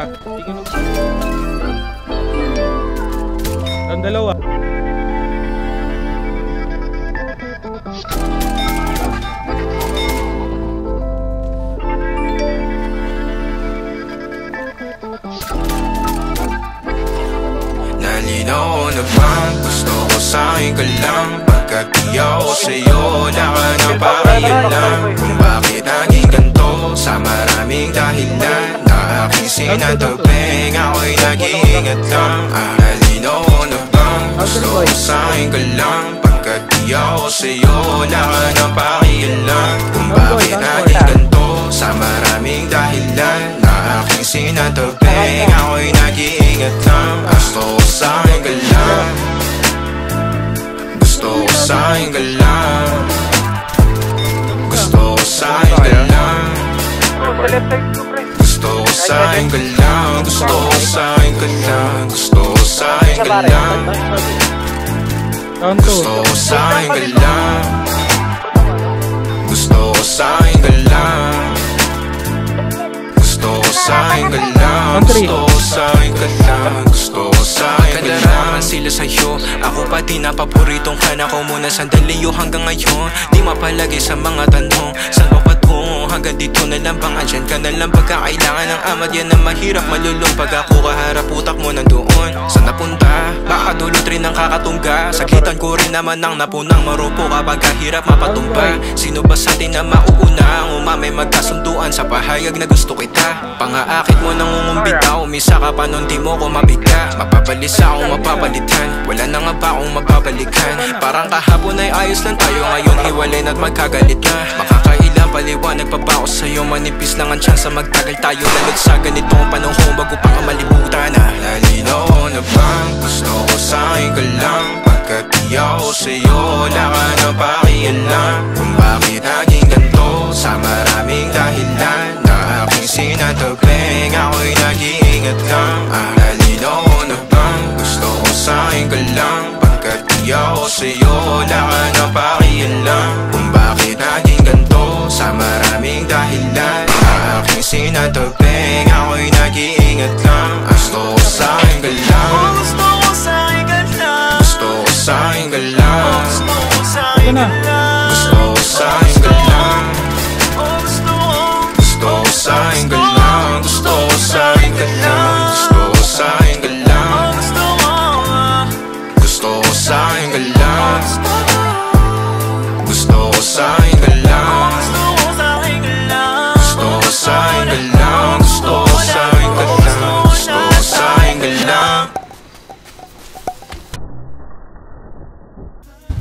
Tingin mo. Ang dalawa. Nalinaw na bang gusto ko sa'yo ka lang? Pagkat di ako sa'yo, wala ka na pakialam. Kung bakit naging ganito sa maraming dahilan na aking sinataping, ako'y nag-iingat lang. Nalinaw na bang gusto ko sa'yo ka lang? Pagkat di ako sa'yo, wala ka na pakialam. Kung bakit naging ganito sa maraming dahilan na aking sinataping, ako'y nag-iingat lang. Gusto ko sa'yo ka lang. Gusto ko sa'yo ka lang. Gusto ko sa'yo ka lang. Gusto ko sa'yo ka lang. Gusto ko sa'yo ka lang. Gusto ko sa'yo ka lang. Gusto ko sa'yo ka lang. Gusto ko sa'yo ka lang. Gusto ko sa'yo ka lang. Gusto ko sa'yo ka lang. Gusto ko sa'yo ka lang. Sila sa'yo, ako pa din ang paboritong kana ko muna sandali yo hanggang ngayon. Di mapalagi sa mga tanong, saan ba patungo? Hanggang dito na lang bang andyan ka na lang pagkakailangan ng amat? Yan ang mahirap malulong pag ako kaharap utak mo nandoon. Saan napunta? Baka dulot rin ang kakatungga. Sakitan ko rin naman ang napunang marupo kapag kahirap mapatumba. Sino ba sa atin na mauuna? Ang umamay magkasunduan sa pahayag na gusto kita. Pangaakit mo nang umumbita, umisa ka pa nun di mo ko mabigla. Mapabalisa akong mapapalitan, wala na nga ba akong magbabalikan? Parang kahapon ay ayos lang tayo, ngayon hiwalay na't magkagalit na. Makakailang paliwanag pa ba ako sa'yo? Manipis lang ang tsansa magtagal tayo lalot sa ganitong panahon bago pa ka malibutan na. Nalinaw na bang gusto ko sa'yo ka lang? Pagkat di ako sa'yo, wala ka na pakialam. Kung bakit naging ganito sa maraming dahilan na aking sinataping, ako'y nag-iingat lang. Nalinaw na bang gusto ko sa'yo ka lang? Pagkat di ako sa'yo, wala ka na pakialam. Kung bakit naging ganito sa maraming dahilan na aking sinataping, ako'y nag-iingat lang. Gusto ko sa'yo ka lang. Gusto ko sa'yo ka lang. Gusto ko sa'yo ka lang. Gusto ko sa'yo ka lang. Gusto ko sa'yo ka lang. Gusto ko sa'yo ka lang. Gusto ko sa'yo ka lang. Gusto ko sa'yo ka lang. Gusto ko sa'yo ka lang. Gusto ko sa'yo ka lang. Gusto ko sa'yo ka lang. Gusto ko sa'yo ka lang. Gusto ko sa'yo ka lang.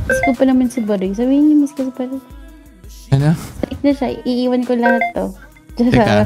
Miss ko pa naman si Baroy. Sabihin niyo, miss ko si Baroy. Ano? Saik na siya, iiwan ko lahat to. Teka.